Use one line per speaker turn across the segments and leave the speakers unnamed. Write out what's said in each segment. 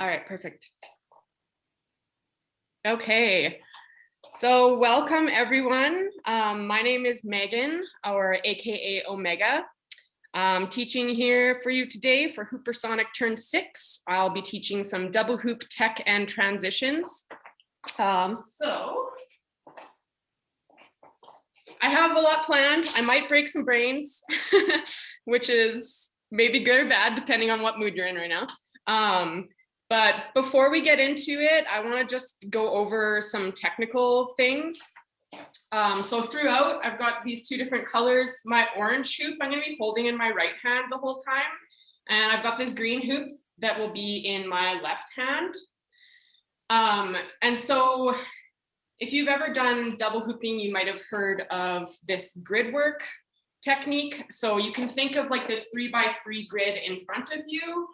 All right, perfect. Okay, so welcome everyone. My name is Megan, or AKA Ohmega. I'm teaching here for you today for HooperSonic Turns 6. I'll be teaching some double hoop tech and transitions. So I have a lot planned. I might break some brains, which is maybe good or bad, depending on what mood you're in right now. But before we get into it, I want to just go over some technical things. So throughout, I've got these two different colors. My orange hoop, I'm going to be holding in my right hand the whole time. And I've got this green hoop that will be in my left hand. And so if you've ever done double hooping, you might have heard of this grid work technique. So you can think of like this 3x3 grid in front of you.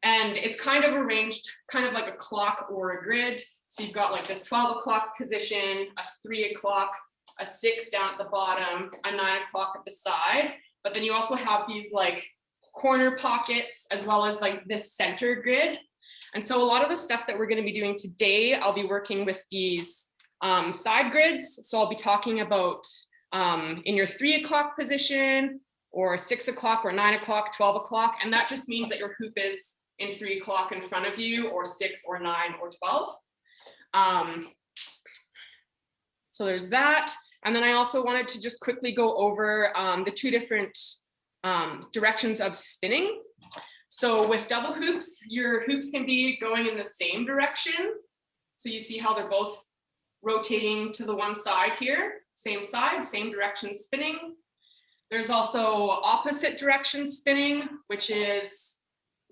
And it's kind of arranged kind of like a clock or a grid. So you've got like this 12 o'clock position, a 3 o'clock, a 6 down at the bottom, a 9 o'clock at the side. But then you also have these like corner pockets as well as like this center grid. And so a lot of the stuff that we're going to be doing today, I'll be working with these side grids. So I'll be talking about in your 3 o'clock position or 6 o'clock or 9 o'clock, 12 o'clock. And that just means that your hoop is in 3 o'clock in front of you, or 6 or 9 or 12. So there's that. And then I also wanted to just quickly go over the two different directions of spinning. So with double hoops, your hoops can be going in the same direction. So you see how they're both rotating to the one side here, same side, same direction spinning. There's also opposite direction spinning, which is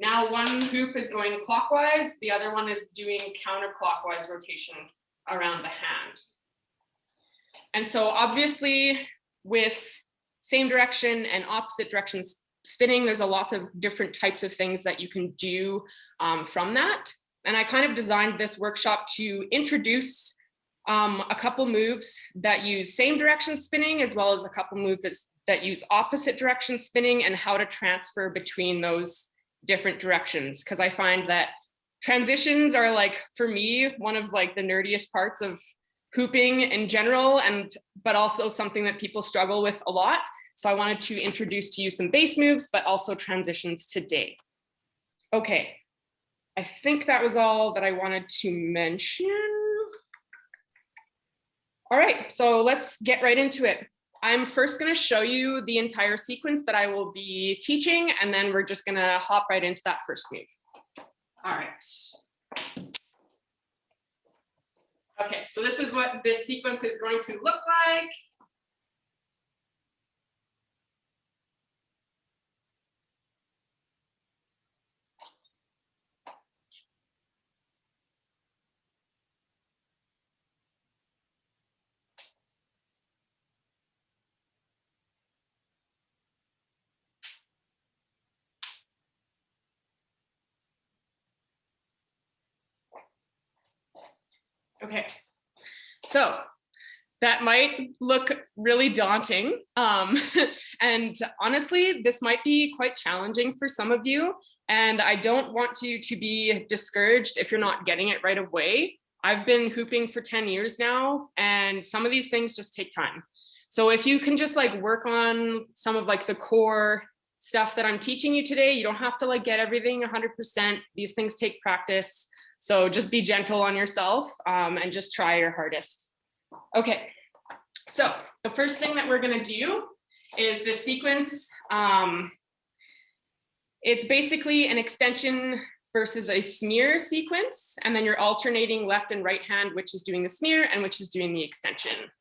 now one hoop is going clockwise, the other one is doing counterclockwise rotation around the hand. And so obviously with same direction and opposite directions spinning, there's a lot of different types of things that you can do from that. And I kind of designed this workshop to introduce a couple moves that use same direction spinning, as well as a couple moves that use opposite direction spinning, and how to transfer between those different directions. Because I find that transitions are, like, for me, one of like the nerdiest parts of hooping in general, but also something that people struggle with a lot. So I wanted to introduce to you some base moves, but also transitions today. Okay, I think that was all that I wanted to mention. All right, so let's get right into it. I'm first going to show you the entire sequence that I will be teaching, and then we're just going to hop right into that first move. All right. Okay, so this is what this sequence is going to look like. Okay, so that might look really daunting. And honestly, this might be quite challenging for some of you. And I don't want you to be discouraged if you're not getting it right away. I've been hooping for 10 years now, and some of these things just take time. So if you can just like work on some of like the core stuff that I'm teaching you today, you don't have to like get everything 100%. These things take practice. So just be gentle on yourself and just try your hardest. Okay, so the first thing that we're going to do is this sequence. It's basically an extension versus a smear sequence, and then you're alternating left and right hand, which is doing the smear and which is doing the extension.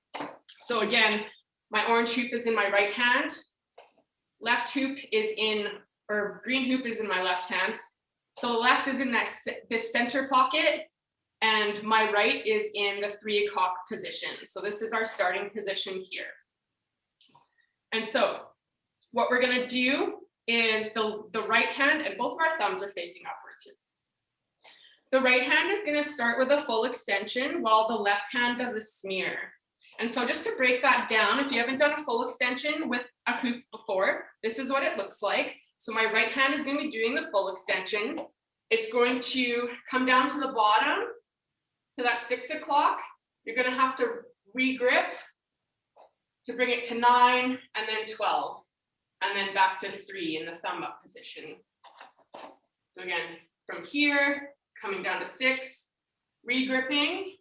So again, my orange hoop is in my right hand, left hoop is in, or green hoop is in my left hand. So left is in this center pocket, and my right is in the 3 o'clock position. So this is our starting position here. And so what we're going to do is the right hand, and both of our thumbs are facing upwards here. The right hand is going to start with a full extension while the left hand does a smear. And so just to break that down, if you haven't done a full extension with a hoop before, this is what it looks like. So my right hand is going to be doing the full extension. it's going to come down to the bottom to that 6 o'clock. You're going to have to re-grip to bring it to 9 and then 12, and then back to 3 in the thumb up position. So again, from here, coming down to 6, re-gripping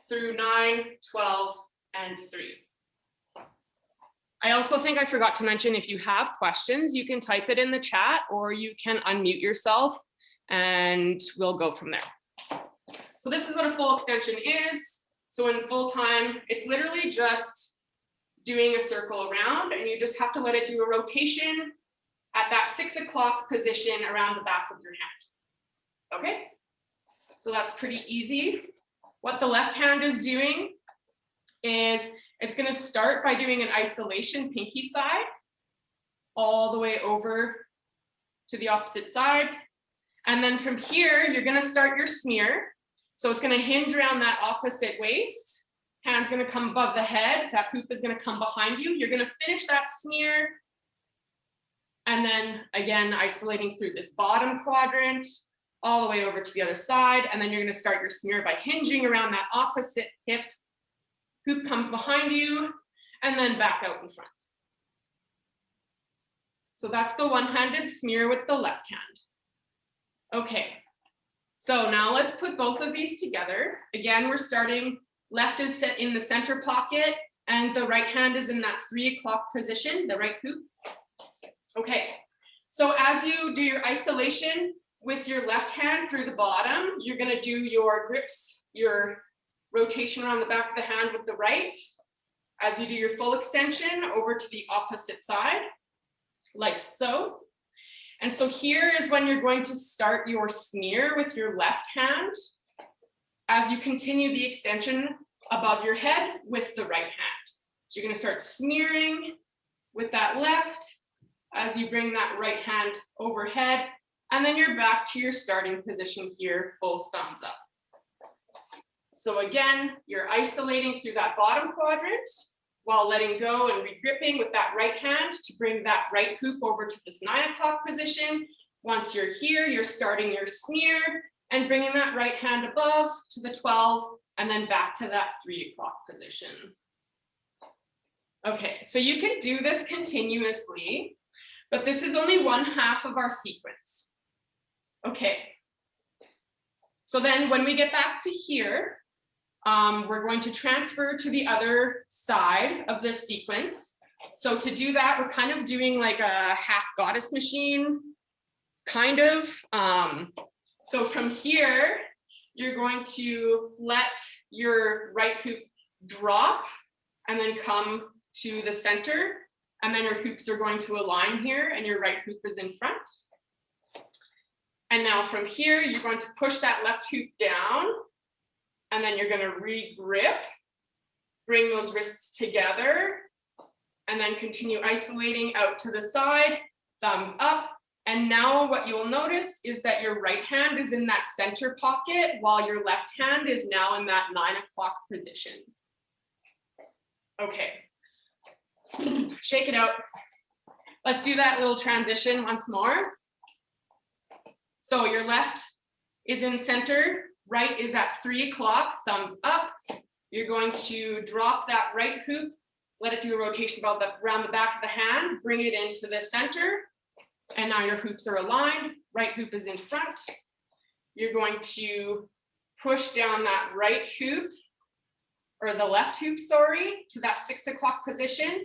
through 9, 12, and 3. I also think I forgot to mention, if you have questions, you can type it in the chat or you can unmute yourself and we'll go from there. So this is what a full extension is. So in full time, it's literally just doing a circle around, and you just have to let it do a rotation at that 6 o'clock position around the back of your hand. Okay, so that's pretty easy. What the left hand is doing is it's going to start by doing an isolation pinky side all the way over to the opposite side. And then from here, you're going to start your smear. So it's going to hinge around that opposite waist. Hand's going to come above the head. That hoop is going to come behind you. You're going to finish that smear. And then again, isolating through this bottom quadrant all the way over to the other side. And then you're going to start your smear by hinging around that opposite hip. Hoop comes behind you and then back out in front. So that's the one-handed smear with the left hand. Okay, so now let's put both of these together. Again, we're starting, left is set in the center pocket and the right hand is in that 3 o'clock position, the right hoop. Okay, so as you do your isolation with your left hand through the bottom, you're going to do your grips, your rotation around the back of the hand with the right. As you do your full extension over to the opposite side, like so. And so here is when you're going to start your smear with your left hand as you continue the extension above your head with the right hand. So you're going to start smearing with that left as you bring that right hand overhead, and then you're back to your starting position here, both thumbs up. So again, you're isolating through that bottom quadrant while letting go and re-gripping with that right hand to bring that right hoop over to this 9 o'clock position. Once you're here, you're starting your smear and bringing that right hand above to the 12 and then back to that 3 o'clock position. Okay, so you can do this continuously, but this is only one half of our sequence. Okay, so then when we get back to here, we're going to transfer to the other side of this sequence. So to do that, we're kind of doing like a half goddess machine, kind of. So from here, you're going to let your right hoop drop and then come to the center. And then your hoops are going to align here and your right hoop is in front. And now from here, you're going to push that left hoop down. And then you're going to re-grip, bring those wrists together, and then continue isolating out to the side, thumbs up. And now what you will notice is that your right hand is in that center pocket while your left hand is now in that 9 o'clock position. Okay, shake it out. Let's do that little transition once more. So your left is in center. Right is at 3 o'clock, thumbs up. You're going to drop that right hoop, let it do a rotation around the back of the hand, bring it into the center, and now your hoops are aligned. Right hoop is in front. You're going to push down that right hoop, or the left hoop, sorry, to that 6 o'clock position.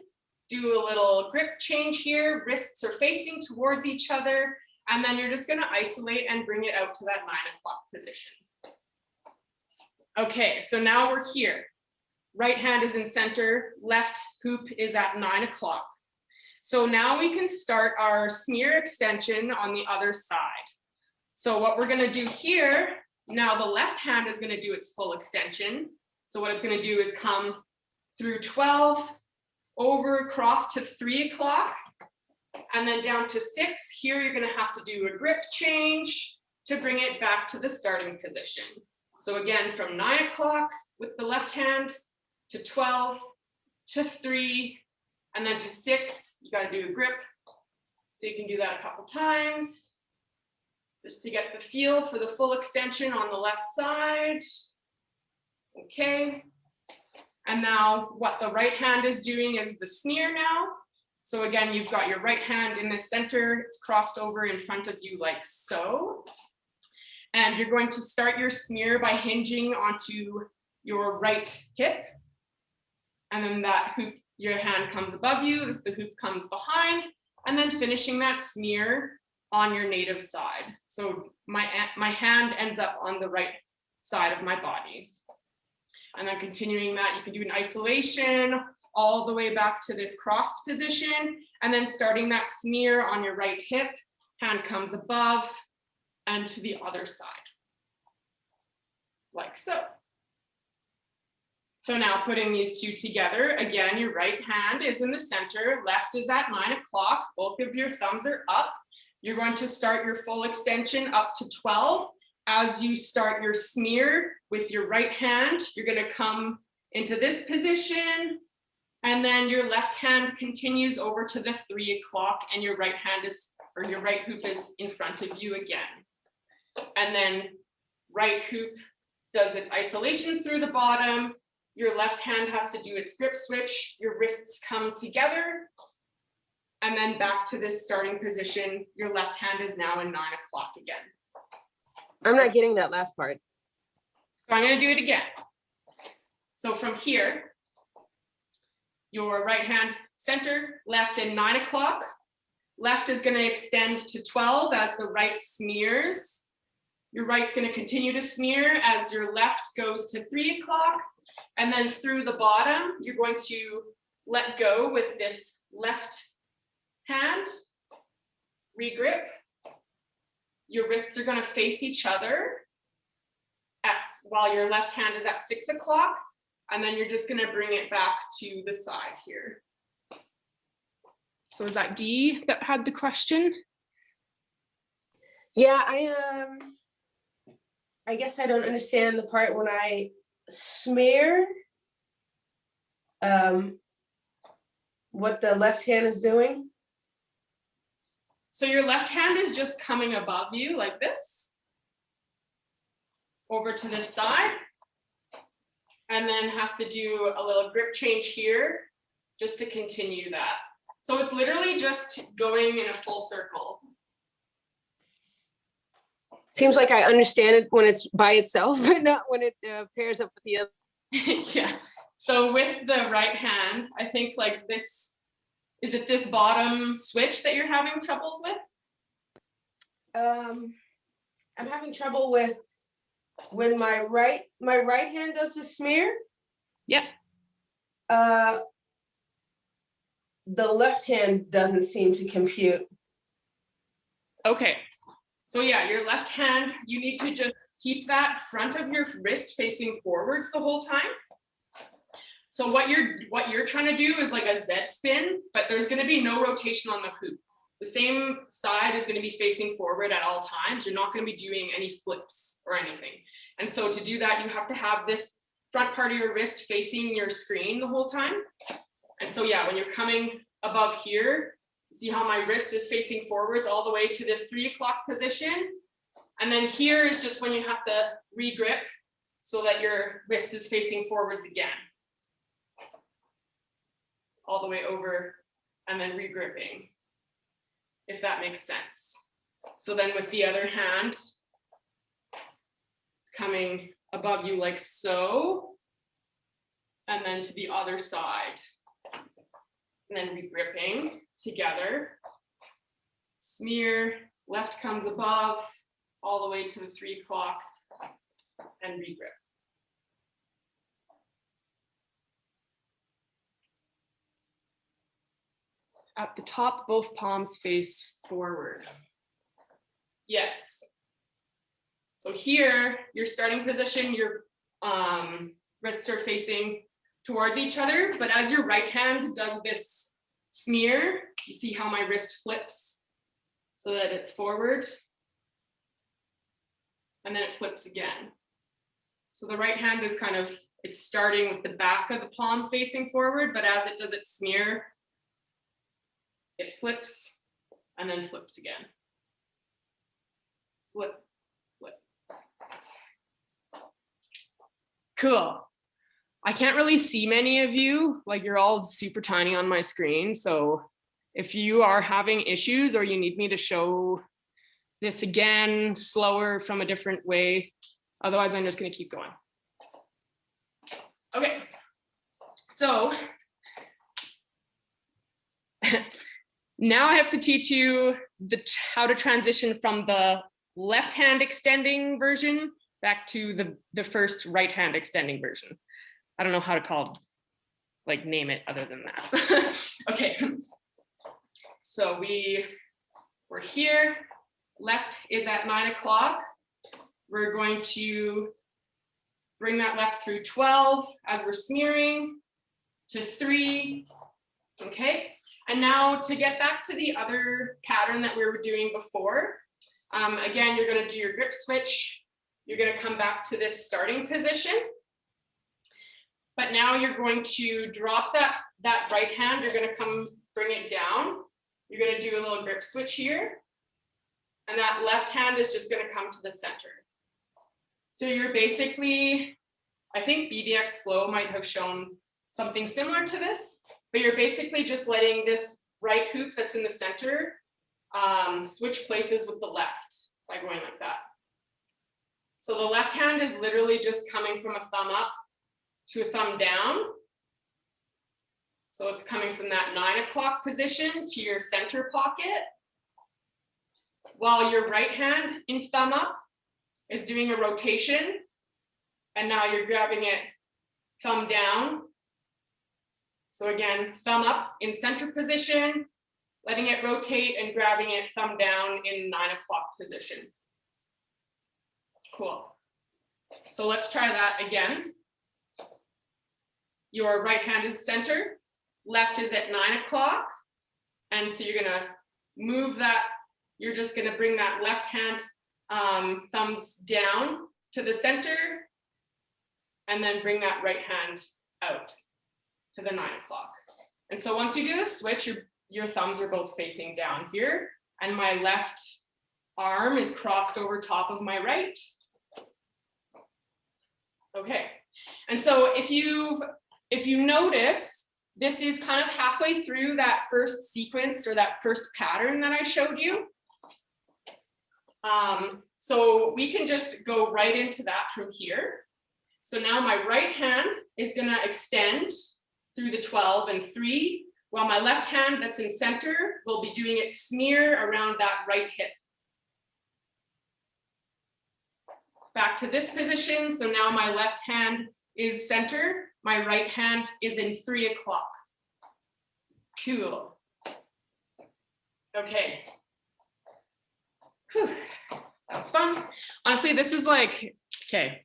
Do a little grip change here, wrists are facing towards each other, and then you're just going to isolate and bring it out to that 9 o'clock position. Okay, so now we're here. Right hand is in center, left hoop is at 9 o'clock. So now we can start our smear extension on the other side. So what we're gonna do here, now the left hand is gonna do its full extension. So what it's gonna do is come through 12, over across to 3 o'clock, and then down to 6. Here you're gonna have to do a grip change to bring it back to the starting position. So again, from 9 o'clock with the left hand to 12 to 3 and then to 6, you got to do a grip. So you can do that a couple times. just to get the feel for the full extension on the left side. Okay. And now what the right hand is doing is the smear now. So again, you've got your right hand in the center, it's crossed over in front of you like so. And you're going to start your smear by hinging onto your right hip. And then that hoop, your hand comes above you, as the hoop comes behind, and then finishing that smear on your native side. So my hand ends up on the right side of my body. And then continuing that, you can do an isolation all the way back to this crossed position, and then starting that smear on your right hip, hand comes above and to the other side, like so. So now putting these two together, again, your right hand is in the center, left is at 9 o'clock, both of your thumbs are up. You're going to start your full extension up to 12. As you start your smear with your right hand, you're going to come into this position, and then your left hand continues over to the 3 o'clock, and your right hand is, or your right hoop is in front of you again. And then right hoop does its isolation through the bottom. Your left hand has to do its grip switch. Your wrists come together, and then back to this starting position. Your left hand is now in 9 o'clock again.
I'm not getting that last part.
So I'm going to do it again. So from here, your right hand center, left in 9 o'clock. Left is going to extend to 12 as the right smears. Your right's going to continue to smear as your left goes to 3 o'clock. And then through the bottom, you're going to let go with this left hand, regrip. Your wrists are going to face each other while your left hand is at 6 o'clock, and then you're just going to bring it back to the side here. So is that Dee that had the question?
Yeah, I guess I don't understand the part when I smear, what the left hand is doing.
So your left hand is just coming above you like this, over to this side, and then has to do a little grip change here just to continue that. So it's literally just going in a full circle.
Seems like I understand it when it's by itself, but not when it pairs up with the other.
Yeah. So with the right hand, I think like this, is it this bottom switch that you're having troubles with?
I'm having trouble with when my right hand does the smear.
Yep.
The left hand doesn't seem to compute.
Okay. So yeah, your left hand, you need to just keep that front of your wrist facing forwards the whole time. So what you're trying to do is like a Z spin, but there's going to be no rotation on the hoop. The same side is going to be facing forward at all times. You're not going to be doing any flips or anything. And so to do that, you have to have this front part of your wrist facing your screen the whole time. And so yeah, when you're coming above here, see how my wrist is facing forwards all the way to this 3 o'clock position. And then here is just when you have to regrip so that your wrist is facing forwards again. All the way over and then regripping, if that makes sense. So then with the other hand, it's coming above you like so, and then to the other side, and then regripping together. Smear, left comes above, all the way to the 3 o'clock, and regrip. At the top, both palms face forward. Yes. So here, your starting position, your wrists are facing towards each other, but as your right hand does this smear, you see how my wrist flips so that it's forward, and then it flips again. So the right hand is kind of, it's starting with the back of the palm facing forward, but as it does its smear, it flips and then flips again. Cool. I can't really see many of you, like you're all super tiny on my screen. So if you are having issues or you need me to show this again, slower from a different way, otherwise I'm just gonna keep going. Okay, so now I have to teach you how to transition from the left hand extending version back to the first right hand extending version. I don't know how to name it other than that. Okay, so we're here. Left is at 9 o'clock. We're going to bring that left through 12 as we're smearing to 3. Okay, and now to get back to the other pattern that we were doing before, again, you're going to do your grip switch. You're going to come back to this starting position. But now you're going to drop that right hand. You're going to come bring it down. You're going to do a little grip switch here. And that left hand is just going to come to the center. So you're basically, I think BBX Flow might have shown something similar to this, but you're basically just letting this right hoop that's in the center switch places with the left by going like that. So the left hand is literally just coming from a thumb up to a thumb down. So it's coming from that 9 o'clock position to your center pocket, while your right hand in thumb up is doing a rotation. And now you're grabbing it thumb down. So again, thumb up in center position, letting it rotate and grabbing it thumb down in 9 o'clock position. Cool. So let's try that again. Your right hand is center, left is at 9 o'clock. And so you're gonna move that, you're just gonna bring that left hand thumbs down to the center and then bring that right hand out to the 9 o'clock. And so once you do the switch, your thumbs are both facing down here and my left arm is crossed over top of my right. Okay, and so if you notice, this is kind of halfway through that first sequence or that first pattern that I showed you. So we can just go right into that from here. So now my right hand is going to extend through the 12 and 3, while my left hand that's in center will be doing its smear around that right hip. Back to this position. So now my left hand is center. My right hand is in 3 o'clock. Cool. Okay. Whew. That was fun. Honestly, this is like, okay.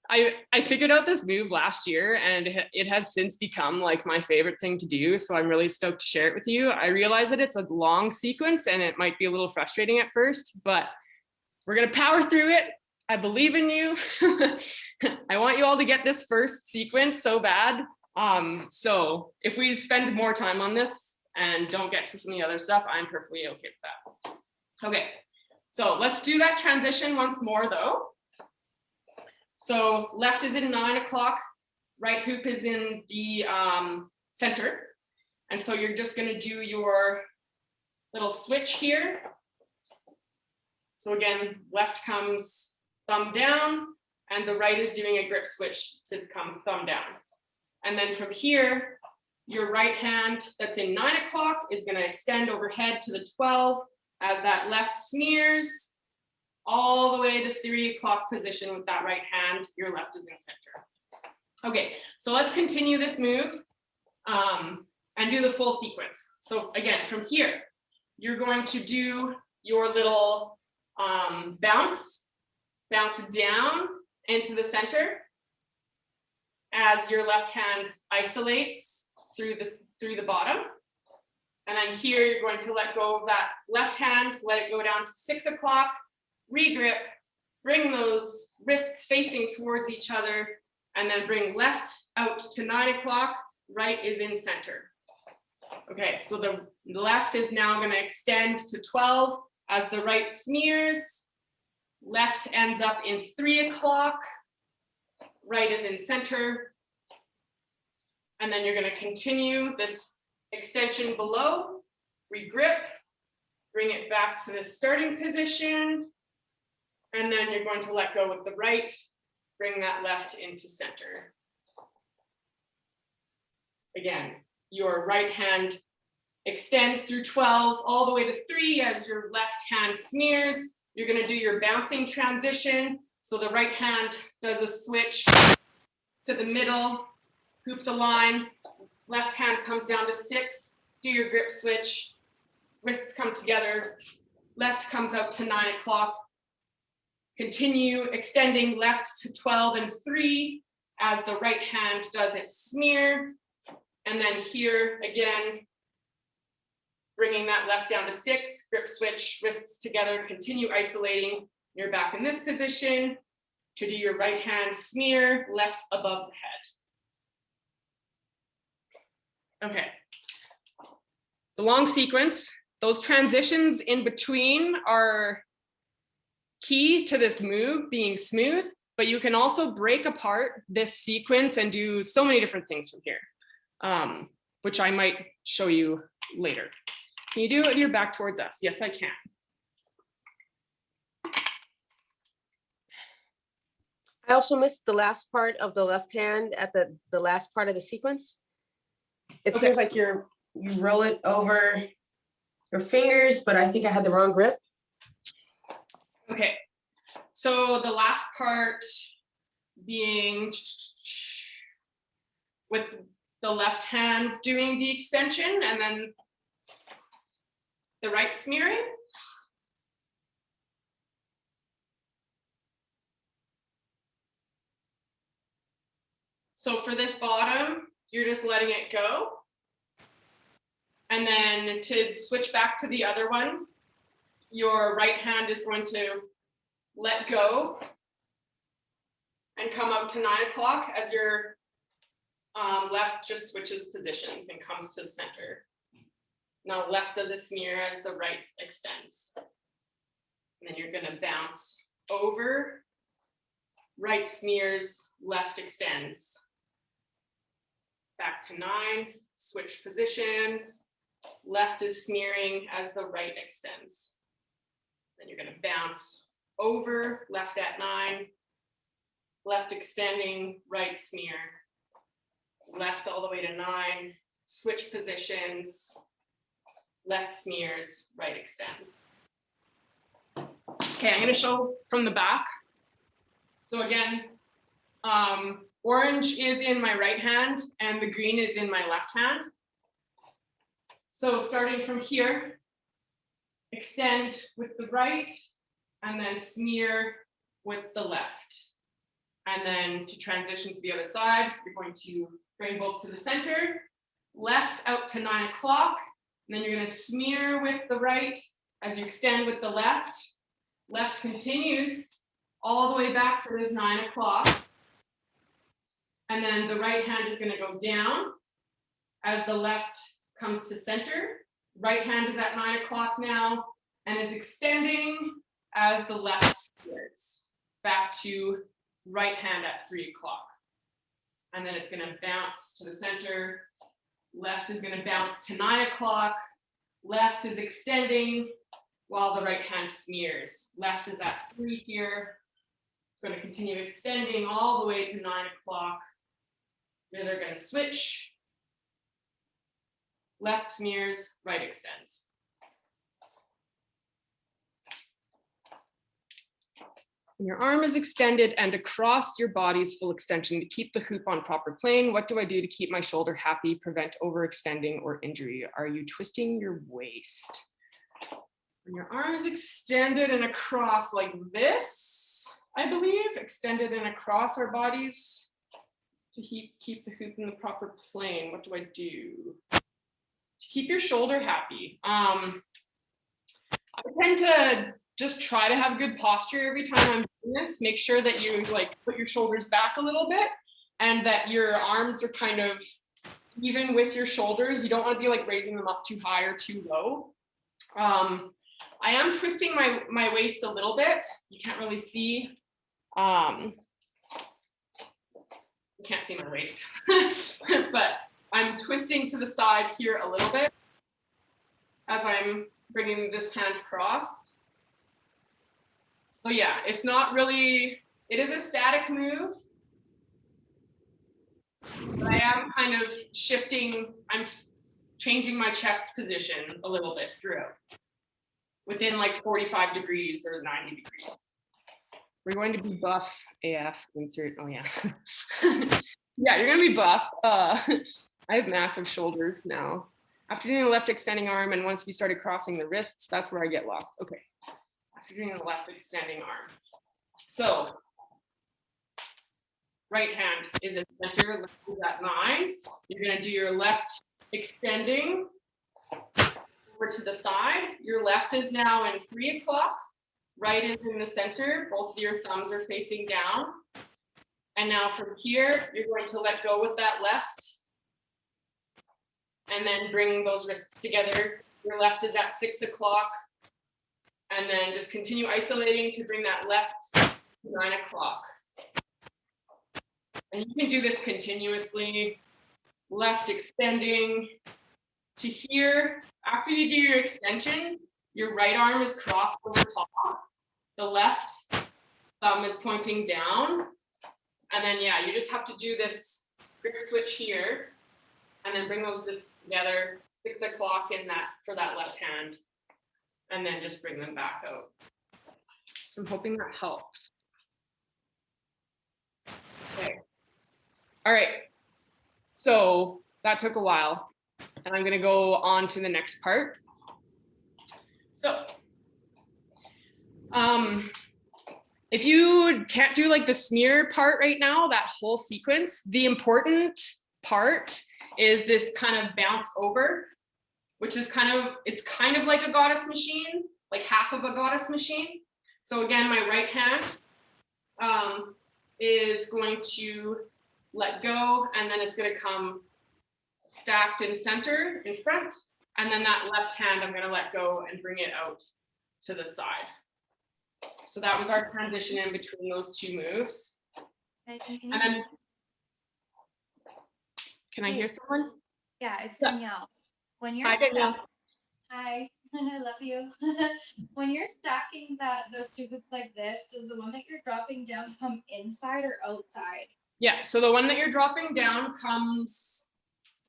I figured out this move last year and it has since become like my favorite thing to do. So I'm really stoked to share it with you. I realize that it's a long sequence and it might be a little frustrating at first, but we're going to power through it. I believe in you. I want you all to get this first sequence so bad. So if we spend more time on this and don't get to some of the other stuff, I'm perfectly okay with that. Okay, so let's do that transition once more though. So left is in 9 o'clock, right hoop is in the center. And so you're just going to do your little switch here. So again, left comes thumb down and the right is doing a grip switch to come thumb down. And then from here, your right hand that's in 9 o'clock is going to extend overhead to the 12 as that left smears all the way to 3 o'clock position with that right hand. Your left is in center. Okay, so let's continue this move and do the full sequence. So again, from here, you're going to do your little bounce down into the center as your left hand isolates through the bottom. And then here you're going to let go of that left hand, let it go down to 6 o'clock, regrip, bring those wrists facing towards each other, and then bring left out to 9 o'clock, right is in center. Okay, so the left is now going to extend to 12 as the right smears. Left ends up in 3 o'clock. right is in center. And then you're going to continue this extension below, regrip, bring it back to the starting position. And then you're going to let go with the right, bring that left into center. Again, your right hand extends through 12 all the way to 3 as your left hand smears. You're going to do your bouncing transition. So the right hand does a switch to the middle, hoops align, left hand comes down to 6, do your grip switch, wrists come together, left comes out to 9 o'clock. Continue extending left to 12 and 3 as the right hand does its smear. And then here again, bringing that left down to 6, grip switch, wrists together, continue isolating. You're back in this position to do your right hand smear, left above the head. Okay. It's a long sequence. Those transitions in between are key to this move being smooth, but you can also break apart this sequence and do so many different things from here, which I might show you later. Can you do it with your back towards us? Yes, I can.
I also missed the last part of the left hand at the last part of the sequence. It
Okay.
seems like you roll it over your fingers, but I think I had the wrong grip.
Okay, so the last part being with the left hand doing the extension and then the right smearing. So for this bottom, you're just letting it go. And then to switch back to the other one, your right hand is going to let go and come out to 9 o'clock as your left just switches positions and comes to the center. Now left does a smear as the right extends. And then you're going to bounce over, right smears, left extends. Back to 9, switch positions, left is smearing as the right extends. Then you're going to bounce over, left at 9, left extending, right smear, left all the way to 9, switch positions, left smears, right extends. Okay, I'm going to show from the back. So again, orange is in my right hand and the green is in my left hand. So starting from here, extend with the right and then smear with the left. And then to transition to the other side, you're going to bring both to the center, left out to 9 o'clock, and then you're going to smear with the right as you extend with the left. Left continues all the way back to the 9 o'clock. And then the right hand is going to go down as the left comes to center. Right hand is at 9 o'clock now and is extending as the left smears back to right hand at 3 o'clock. And then it's going to bounce to the center. Left is going to bounce to 9 o'clock. Left is extending while the right hand smears. Left is at 3 here. It's going to continue extending all the way to 9 o'clock. Then they're going to switch. Left smears, right extends. When your arm is extended and across your body's full extension to keep the hoop on proper plane, what do I do to keep my shoulder happy, prevent overextending or injury? Are you twisting your waist? When your arm is extended and across like this, I believe, extended and across our bodies to keep the hoop in the proper plane, what do I do? To keep your shoulder happy. I tend to just try to have good posture every time I'm doing this. Make sure that you like put your shoulders back a little bit and that your arms are kind of even with your shoulders. You don't want to be like raising them up too high or too low. I am twisting my waist a little bit. You can't really see. You can't see my waist, but I'm twisting to the side here a little bit as I'm bringing this hand crossed. So yeah, it's not really, it is a static move, but I am kind of shifting, I'm changing my chest position a little bit throughout, within like 45 degrees or 90 degrees. We're going to be buff AF, insert, oh yeah. Yeah, you're gonna be buff. I have massive shoulders now. After doing the left extending arm, and once we started crossing the wrists, that's where I get lost. Okay, after doing the left extending arm. So, right hand is at center, left is at 9. You're gonna do your left extending over to the side. Your left is now in 3 o'clock. Right is in the center. Both of your thumbs are facing down. And now from here, you're going to let go with that left. And then bring those wrists together. Your left is at 6 o'clock. And then just continue isolating to bring that left to 9 o'clock. And you can do this continuously. Left extending to here. After you do your extension, your right arm is crossed over top. The left thumb is pointing down. And then, yeah, you just have to do this grip switch here and then bring those wrists together, 6 o'clock in that for that left hand, and then just bring them back out. So I'm hoping that helps. Okay. All right. So that took a while, and I'm going to go on to the next part. So, if you can't do like the smear part right now, that whole sequence, the important part is this kind of bounce over, which is it's kind of like a goddess machine, like half of a goddess machine. So again, my right hand is going to let go, and then it's going to come stacked in center in front. And then that left hand, I'm going to let go and bring it out to the side. So that was our transition in between those two moves. And then, can I hear someone?
Yeah, it's Danielle. When you're hi, I love you. When you're stacking those two hoops like this, does the one that you're dropping down come inside or outside?
Yeah, so the one that you're dropping down comes,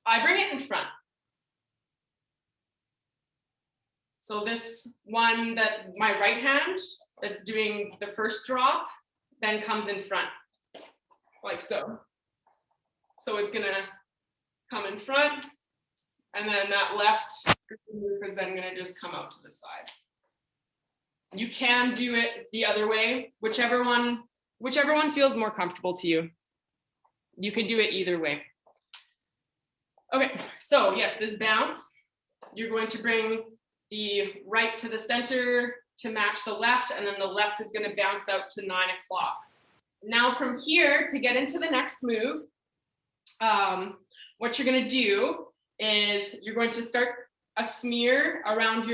I bring it in front. So this one that my right hand that's doing the first drop then comes in front, like so. So it's gonna come in front, and then that left move is then gonna just come out to the side. You can do it the other way, whichever one feels more comfortable to you. You can do it either way. Okay, so yes, this bounce, you're going to bring the right to the center to match the left, and then the left is going to bounce out to 9 o'clock. Now from here, to get into the next move, what you're going to do is you're going to start a smear around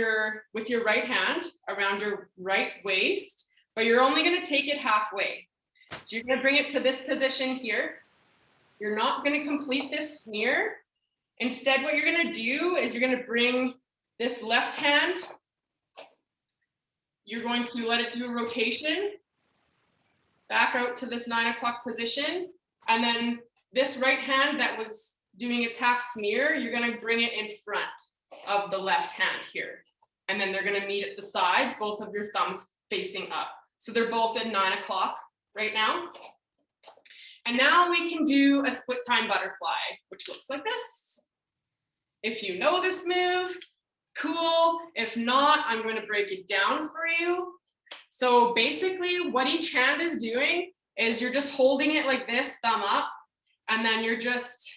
with your right hand around your right waist, but you're only going to take it halfway. So you're going to bring it to this position here. You're not going to complete this smear. Instead, what you're going to do is you're going to bring this left hand, you're going to let it do a rotation back out to this 9 o'clock position. And then this right hand that was doing its half smear, you're going to bring it in front of the left hand here. And then they're going to meet at the sides, both of your thumbs facing up. So they're both in 9 o'clock right now. And now we can do a split time butterfly, which looks like this. If you know this move, cool. If not, I'm going to break it down for you. So basically what each hand is doing is you're just holding it like this, thumb up, and then you're just,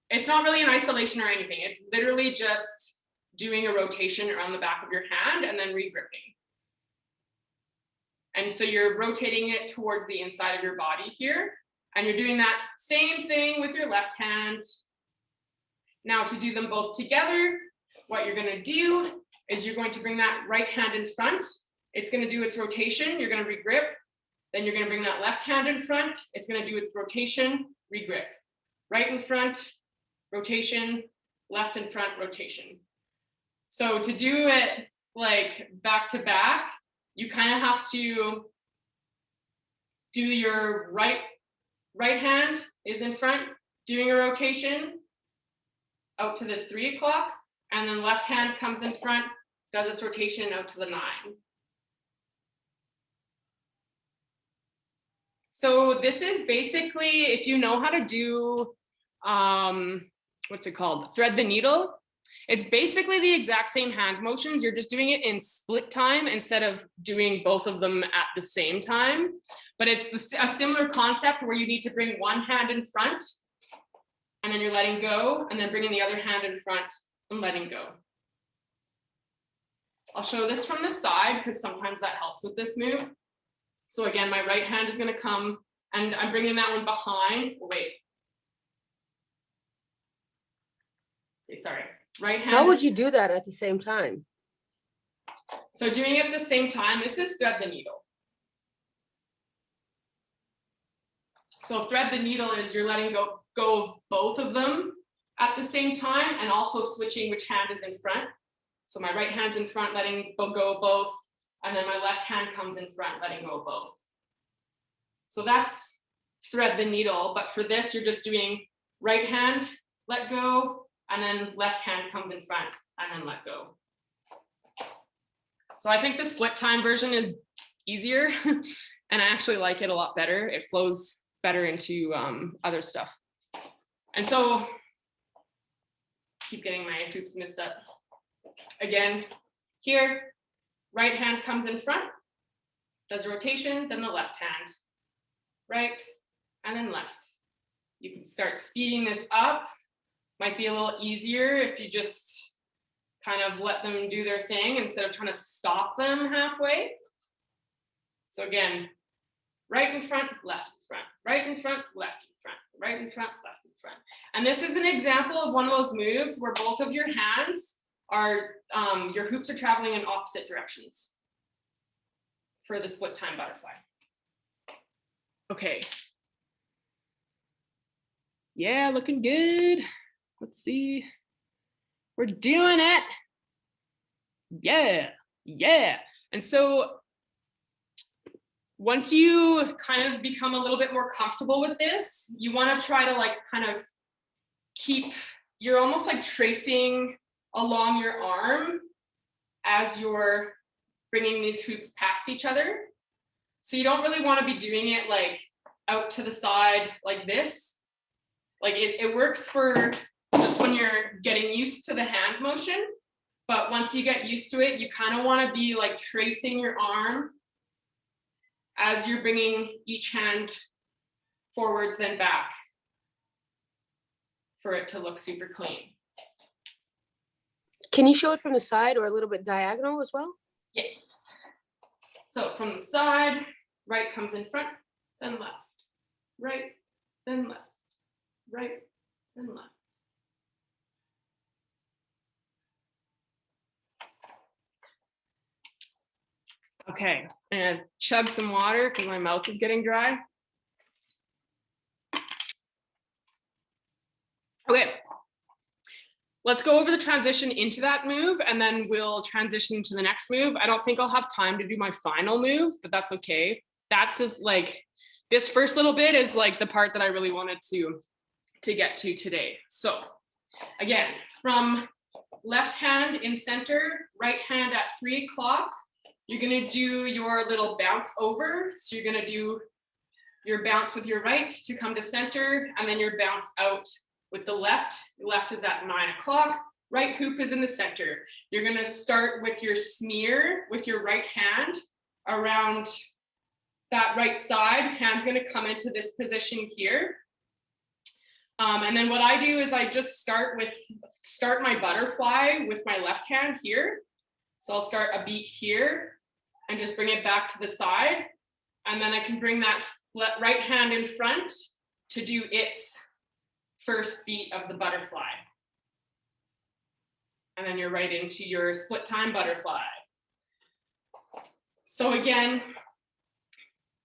it's not really an isolation or anything. It's literally just doing a rotation around the back of your hand and then re-gripping. And so you're rotating it towards the inside of your body here. And you're doing that same thing with your left hand. Now to do them both together, what you're going to do is you're going to bring that right hand in front. It's going to do its rotation. You're going to re-grip. Then you're going to bring that left hand in front. It's going to do its rotation, regrip. Right in front, rotation, left in front, rotation. So to do it like back to back, you kind of have to do your right hand is in front, doing a rotation out to this 3 o'clock, and then left hand comes in front, does its rotation out to the 9. So this is basically, if you know how to do, what's it called? Thread the needle. It's basically the exact same hand motions. You're just doing it in split time instead of doing both of them at the same time. But it's a similar concept where you need to bring one hand in front and then you're letting go, and then bringing the other hand in front and letting go. I'll show this from the side because sometimes that helps with this move. So again, my right hand is going to come and I'm bringing that one behind. Oh, wait. Okay, sorry. Right hand.
How would you do that at the same time?
So doing it at the same time, this is thread the needle. So thread the needle is you're letting go of both of them at the same time and also switching which hand is in front. So my right hand's in front, letting go of both, and then my left hand comes in front, letting go of both. So that's thread the needle, but for this, you're just doing right hand, let go, and then left hand comes in front, and then let go. So I think the split time version is easier, and I actually like it a lot better. It flows better into other stuff. And so, keep getting my hoops mixed up. Again, here, right hand comes in front, does a rotation, then the left hand, right, and then left. You can start speeding this up. Might be a little easier if you just kind of let them do their thing instead of trying to stop them halfway. So again, right in front, left in front, right in front, left in front, right in front, left in front. And this is an example of one of those moves where both of your hands are, your hoops are traveling in opposite directions for the split time butterfly. Okay. Yeah, looking good. Let's see. We're doing it. Yeah, yeah. And so once you kind of become a little bit more comfortable with this, you want to try to like kind of keep, you're almost like tracing along your arm as you're bringing these hoops past each other. So you don't really want to be doing it like out to the side like this. Like it works for just when you're getting used to the hand motion, but once you get used to it, you kind of want to be like tracing your arm as you're bringing each hand forwards then back for it to look super clean.
Can you show it from the side or a little bit diagonal as well?
Yes. So from the side, right comes in front, then left, right, then left, right, then left. Okay, I'm gonna chug some water because my mouth is getting dry. Okay, let's go over the transition into that move and then we'll transition to the next move. I don't think I'll have time to do my final move, but that's okay. That's just like, this first little bit is like the part that I really wanted to get to today. So again, from left hand in center, right hand at 3 o'clock, you're gonna do your little bounce over. So you're gonna do your bounce with your right to come to center, and then your bounce out with the left. The left is at 9 o'clock, right hoop is in the center. You're gonna start with your smear with your right hand around that right side. Hand's gonna come into this position here. And then what I do is I just start my butterfly with my left hand here. So I'll start a beat here and just bring it back to the side. And then I can bring that right hand in front to do its first beat of the butterfly. And then you're right into your split time butterfly. So again,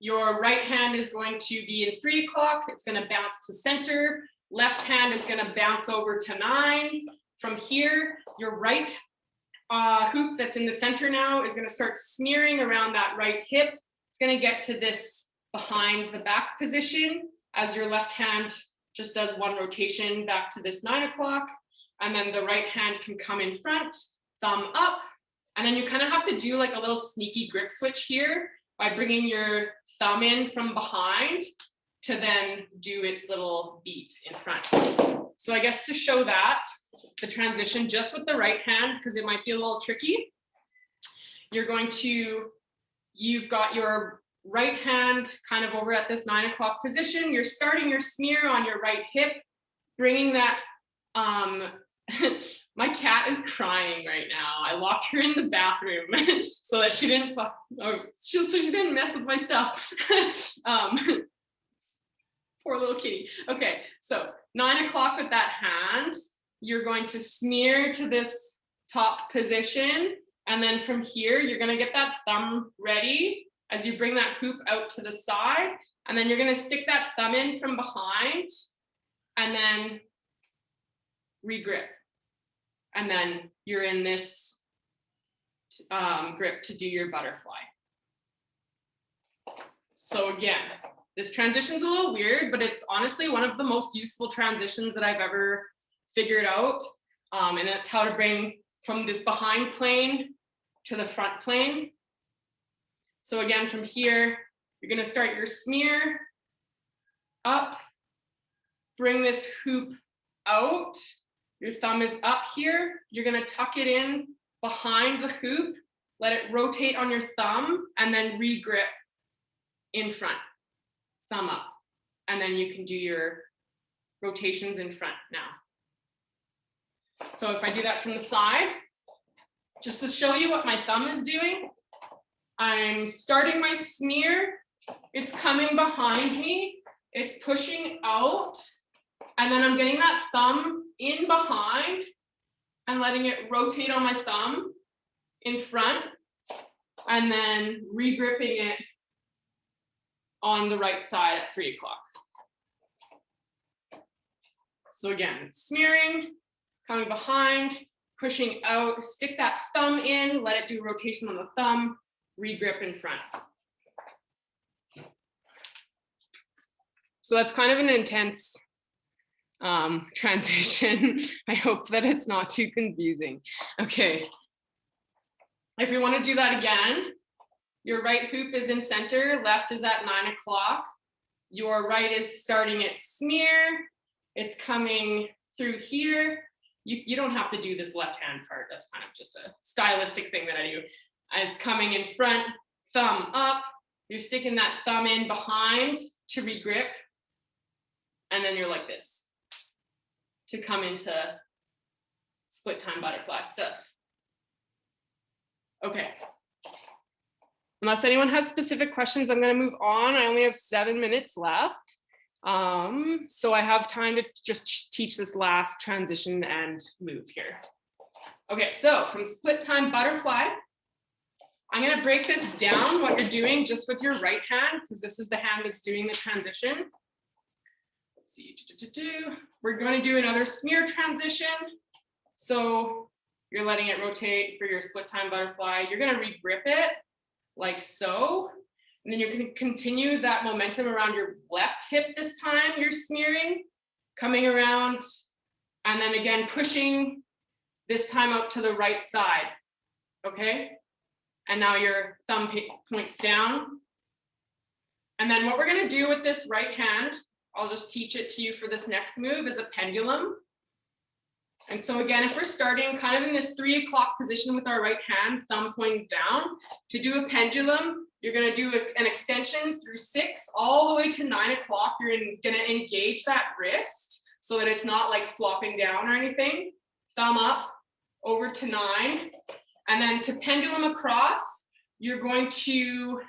your right hand is going to be in 3 o'clock. It's going to bounce to center. Left hand is going to bounce over to 9. From here, your right hoop that's in the center now is going to start smearing around that right hip. It's going to get to this behind the back position as your left hand just does 1 rotation back to this 9 o'clock. And then the right hand can come in front, thumb up. And then you kind of have to do like a little sneaky grip switch here by bringing your thumb in from behind to then do its little beat in front. So I guess to show that, the transition just with the right hand, because it might be a little tricky, you've got your right hand kind of over at this 9 o'clock position. You're starting your smear on your right hip, bringing that, my cat is crying right now. I locked her in the bathroom so that she didn't mess with my stuff. Poor little kitty. Okay, so 9 o'clock with that hand, you're going to smear to this top position. And then from here, you're going to get that thumb ready as you bring that hoop out to the side. And then you're going to stick that thumb in from behind and then regrip. And then you're in this grip to do your butterfly. So again, this transition's a little weird, but it's honestly one of the most useful transitions that I've ever figured out. And that's how to bring from this behind plane to the front plane. So again, from here, you're going to start your smear up, bring this hoop out. Your thumb is up here. You're going to tuck it in behind the hoop, let it rotate on your thumb, and then re-grip in front, thumb up. And then you can do your rotations in front now. So if I do that from the side, just to show you what my thumb is doing, I'm starting my smear. It's coming behind me. It's pushing out. And then I'm getting that thumb in behind and letting it rotate on my thumb in front, and then re-gripping it on the right side at 3 o'clock. So again, smearing, coming behind, pushing out, stick that thumb in, let it do rotation on the thumb, re-grip in front. So that's kind of an intense transition. I hope that it's not too confusing. Okay. If you want to do that again, your right hoop is in center, left is at 9 o'clock. Your right is starting at smear. It's coming through here. You don't have to do this left hand part. That's kind of just a stylistic thing that I do. It's coming in front, thumb up. You're sticking that thumb in behind to re-grip. And then you're like this to come into split time butterfly stuff. Okay. Unless anyone has specific questions, I'm going to move on. I only have 7 minutes left. So I have time to just teach this last transition and move here. Okay, so from split time butterfly, I'm going to break this down, what you're doing just with your right hand, because this is the hand that's doing the transition. Let's see. We're going to do another smear transition. So you're letting it rotate for your split time butterfly. You're going to re-grip it like so. And then you're going to continue that momentum around your left hip this time. You're smearing, coming around, and then again pushing this time out to the right side. Okay? And now your thumb points down. And then what we're going to do with this right hand, I'll just teach it to you for this next move, is a pendulum. And so again, if we're starting kind of in this 3 o'clock position with our right hand, thumb pointing down, to do a pendulum, you're going to do an extension through 6 all the way to 9 o'clock. You're going to engage that wrist so that it's not like flopping down or anything. Thumb up over to 9. And then to pendulum across, you're going to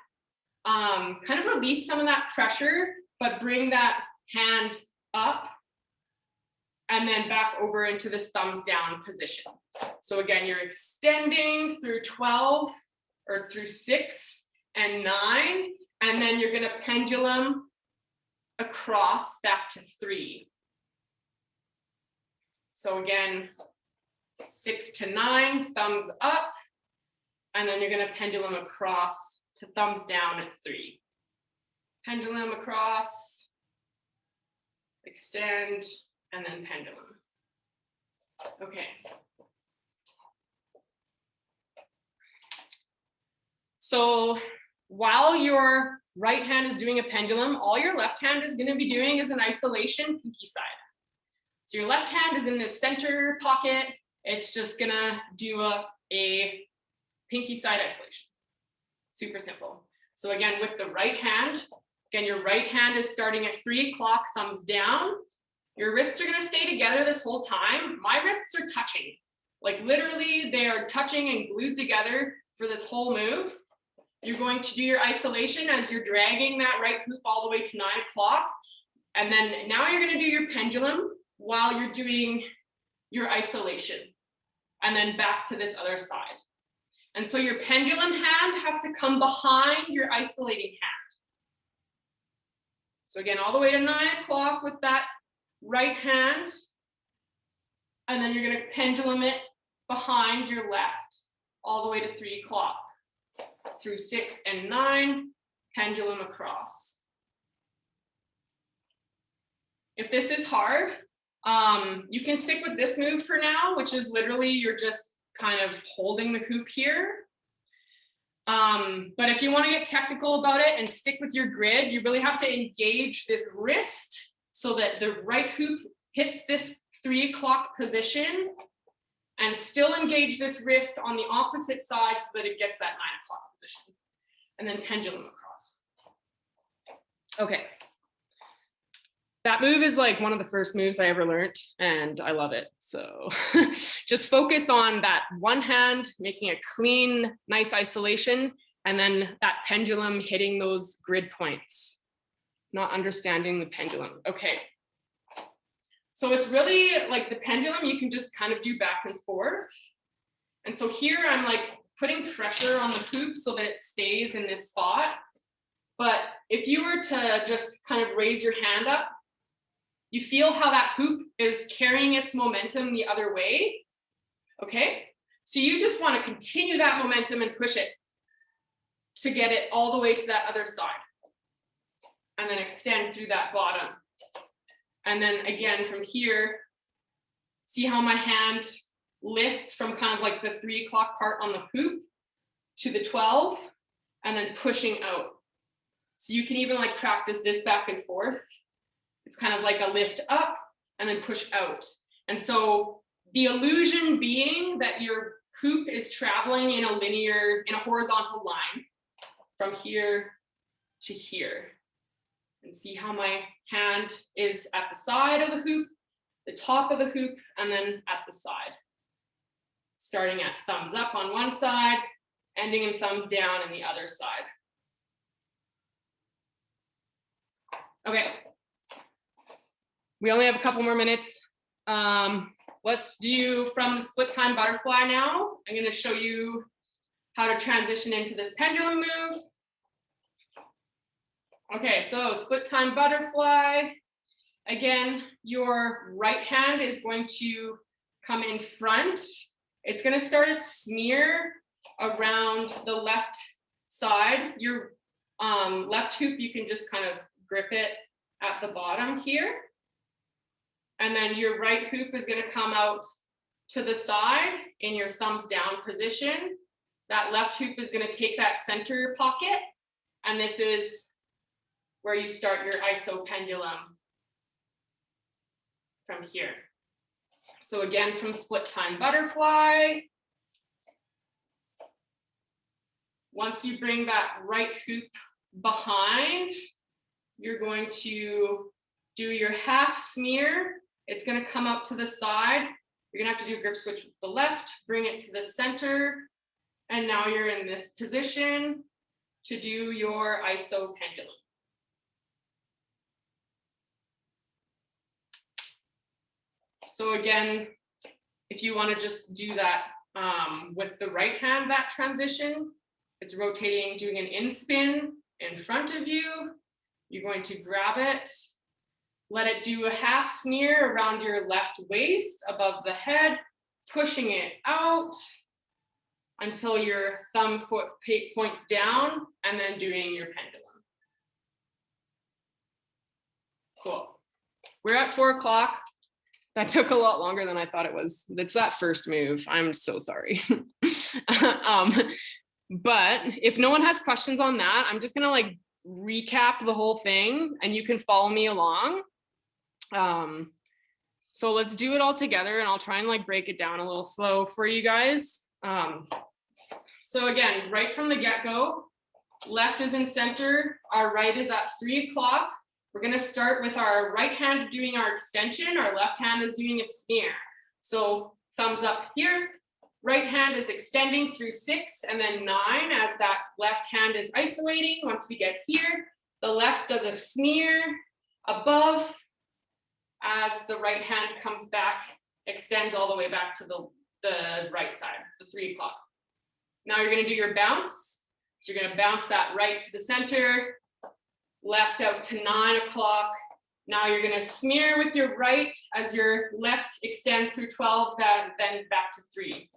kind of release some of that pressure, but bring that hand up and then back over into this thumbs down position. So again, you're extending through 12 or through 6, and 9, and then you're gonna pendulum across back to 3. So again, 6 to 9, thumbs up, and then you're gonna pendulum across to thumbs down at 3. Pendulum across, extend, and then pendulum. Okay. So while your right hand is doing a pendulum, all your left hand is going to be doing is an isolation pinky side. So your left hand is in the center pocket. It's just going to do a pinky side isolation. Super simple. So again, with the right hand, again, your right hand is starting at 3 o'clock, thumbs down. Your wrists are going to stay together this whole time. My wrists are touching. Like literally, they are touching and glued together for this whole move. You're going to do your isolation as you're dragging that right hoop all the way to 9 o'clock. And then now you're going to do your pendulum while you're doing your isolation. And then back to this other side. And so your pendulum hand has to come behind your isolating hand. So again, all the way to 9 o'clock with that right hand. And then you're going to pendulum it behind your left all the way to 3 o'clock. Through 6 and 9, pendulum across. If this is hard, you can stick with this move for now, which is literally you're just kind of holding the hoop here. But if you want to get technical about it and stick with your grid, you really have to engage this wrist so that the right hoop hits this 3 o'clock position and still engage this wrist on the opposite side so that it gets that 9 o'clock position. And then pendulum across. Okay. That move is like one of the first moves I ever learned, and I love it. So just focus on that one hand, making a clean, nice isolation, and then that pendulum hitting those grid points. Not understanding the pendulum. Okay. So it's really like the pendulum, you can just kind of do back and forth. And so here I'm like putting pressure on the hoop so that it stays in this spot. But if you were to just kind of raise your hand up, you feel how that hoop is carrying its momentum the other way. Okay, so you just want to continue that momentum and push it to get it all the way to that other side. And then extend through that bottom. And then again from here, see how my hand lifts from kind of like the 3 o'clock part on the hoop to the 12 and then pushing out. So you can even like practice this back and forth. It's kind of like a lift up and then push out. And so the illusion being that your hoop is traveling in a horizontal line from here to here. And see how my hand is at the side of the hoop, the top of the hoop, and then at the side. Starting at thumbs up on one side, ending in thumbs down on the other side. Okay. We only have a couple more minutes. Let's do from the split time butterfly now. I'm going to show you how to transition into this pendulum move. Okay, so split time butterfly. Again, your right hand is going to come in front. It's going to start its smear around the left side. Your left hoop, you can just kind of grip it at the bottom here. And then your right hoop is going to come out to the side in your thumbs down position. That left hoop is going to take that center pocket. And this is where you start your iso pendulum from here. So again, from split time butterfly, once you bring that right hoop behind, you're going to do your half smear. It's going to come up to the side. You're going to have to do a grip switch with the left, bring it to the center, and now you're in this position to do your iso pendulum. So again, if you want to just do that with the right hand, that transition, It's rotating, doing an in spin in front of you. You're going to grab it, let it do a half smear around your left waist above the head, pushing it out until your thumb foot points down, and then doing your pendulum. Cool. We're at 4 o'clock. That took a lot longer than I thought it was. It's that first move. I'm so sorry. But if no one has questions on that, I'm just gonna like recap the whole thing and you can follow me along. So let's do it all together and I'll try and like break it down a little slow for you guys. So again, right from the get-go, left is in center, our right is at 3 o'clock. We're gonna start with our right hand doing our extension, our left hand is doing a smear. So thumbs up here, right hand is extending through 6 and then 9 as that left hand is isolating. Once we get here, the left does a smear above as the right hand comes back, extends all the way back to the right side, the 3 o'clock. Now you're gonna do your bounce. So you're gonna bounce that right to the center, left out to 9 o'clock. Now you're gonna smear with your right as your left extends through 12, then back to 3.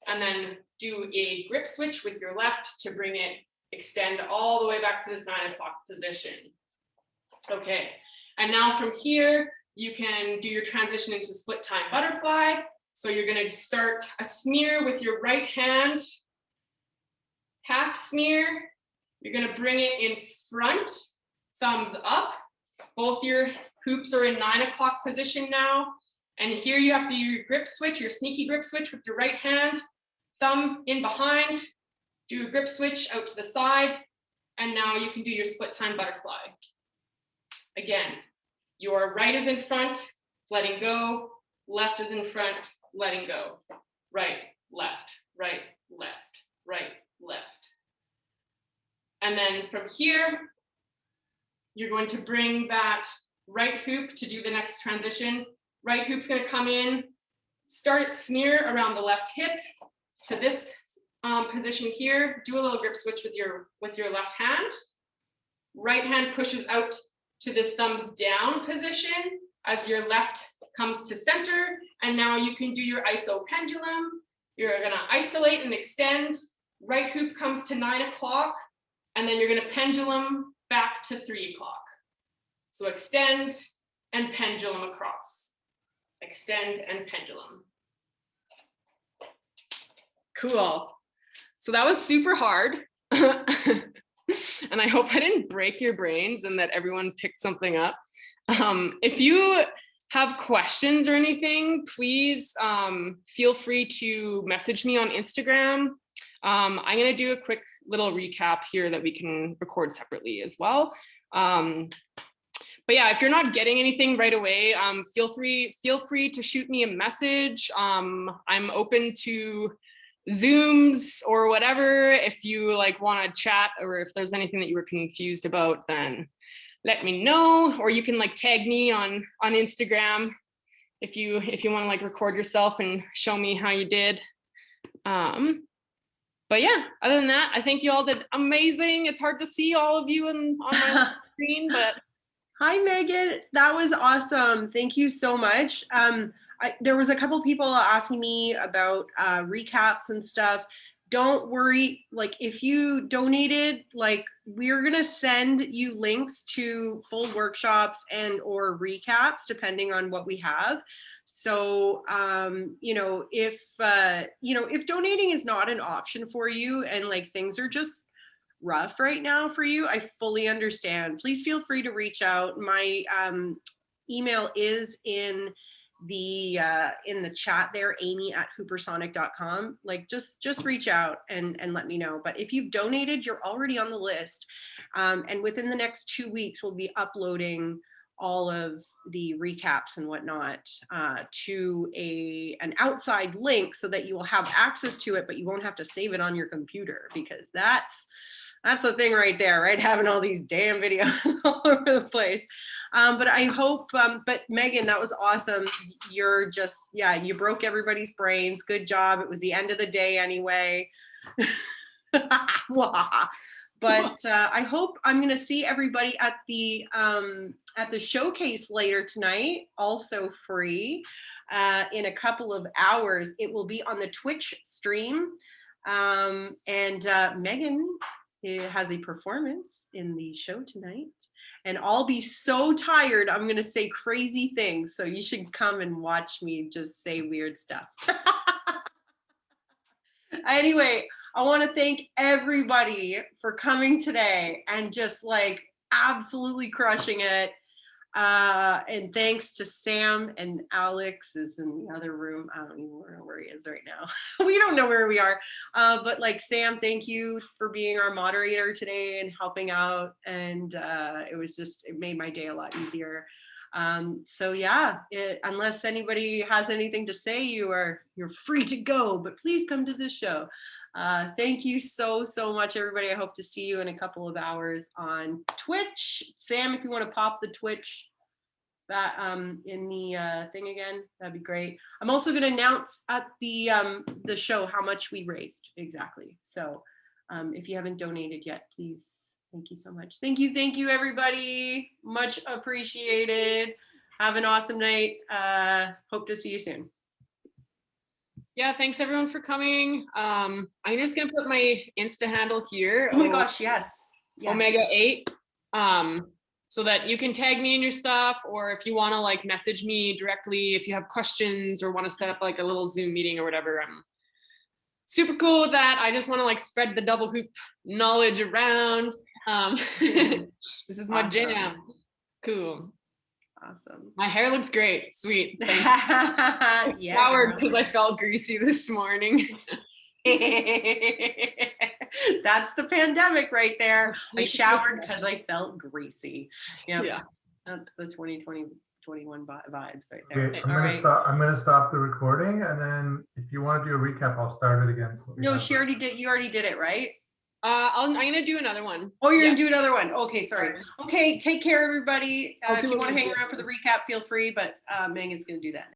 And then do a grip switch with your left to bring it, extend all the way back to this 9 o'clock position. Okay, and now from here, you can do your transition into split time butterfly. So you're gonna start a smear with your right hand, half smear. You're gonna bring it in front, thumbs up. Both your hoops are in 9 o'clock position now. And here you have to do your grip switch, your sneaky grip switch with your right hand, thumb in behind, do a grip switch out to the side. And now you can do your split time butterfly. Again, your right is in front, letting go, left is in front, letting go. Right, left, right, left, right, left. And then from here, you're going to bring that right hoop to do the next transition. Right hoop's gonna come in, start its smear around the left hip to this position here. Do a little grip switch with your left hand. Right hand pushes out to this thumbs down position as your left comes to center. And now you can do your iso pendulum. You're gonna isolate and extend. Right hoop comes to 9 o'clock. And then you're gonna pendulum back to 3 o'clock. So extend and pendulum across. Extend and pendulum. Cool. So that was super hard. And I hope I didn't break your brains and that everyone picked something up. If you have questions or anything, please feel free to message me on Instagram. I'm gonna do a quick little recap here that we can record separately as well. But yeah, if you're not getting anything right away, feel free to shoot me a message. I'm open to Zooms or whatever. If you like want to chat or if there's anything that you were confused about, then let me know. Or you can like tag me on Instagram if you want to like record yourself and show me how you did. But yeah, other than that, I think you all did amazing. It's hard to see all of you on my screen, but.
Hi, Megan. That was awesome. Thank you so much. There was a couple people asking me about recaps and stuff. Don't worry, like if you donated, like we're gonna send you links to full workshops and or recaps depending on what we have. So, if donating is not an option for you and like things are just rough right now for you, I fully understand. Please feel free to reach out. My email is in the chat there, amy@hoopersonic.com. Like just reach out and let me know. But if you've donated, you're already on the list. And within the next 2 weeks, we'll be uploading all of the recaps and whatnot to an outside link so that you will have access to it, but you won't have to save it on your computer, because that's the thing right there, right? Having all these damn videos all over the place. But I hope, but Megan, that was awesome. You're you broke everybody's brains. Good job. It was the end of the day anyway. But I hope I'm going to see everybody at the showcase later tonight, also free, in a couple of hours. It will be on the Twitch stream. And Meghan has a performance in the show tonight. And I'll be so tired, I'm going to say crazy things. So you should come and watch me just say weird stuff. Anyway, I want to thank everybody for coming today and just like absolutely crushing it. And thanks to Sam and Alex is in the other room. I don't even know where he is right now. We don't know where we are. But like Sam, thank you for being our moderator today and helping out. And it made my day a lot easier. So yeah, unless anybody has anything to say, you're free to go, but please come to this show. Thank you so much, everybody. I hope to see you in a couple of hours on Twitch. Sam, if you want to pop the Twitch in the thing again, that'd be great. I'm also going to announce at the show how much we raised exactly. So if you haven't donated yet, please. Thank you so much. Thank you, everybody. Much appreciated. Have an awesome night. Hope to see you soon.
Yeah, thanks everyone for coming. I'm just gonna put my Insta handle here.
Oh my gosh, yes.
Ohmega 8. So that you can tag me in your stuff, or if you want to like message me directly, if you have questions or want to set up like a little Zoom meeting or whatever. I'm super cool with that. I just want to like spread the double hoop knowledge around. This is my jam. Cool.
Awesome.
My hair looks great. Sweet. Thanks.
Yeah.
Showered because I felt greasy this morning.
That's the pandemic right there. I showered because I felt greasy. Yep. Yeah. That's the 2020-21 vibes right there.
Okay, I'm gonna stop the recording, and then if you want to do a recap, I'll start it again. So
no, she already did. You already did it, right?
I'm gonna do another one.
Oh, you're gonna do another one. Okay, sorry. Okay, take care, everybody. If you want to hang around for the recap, feel free. But Megan's gonna do that.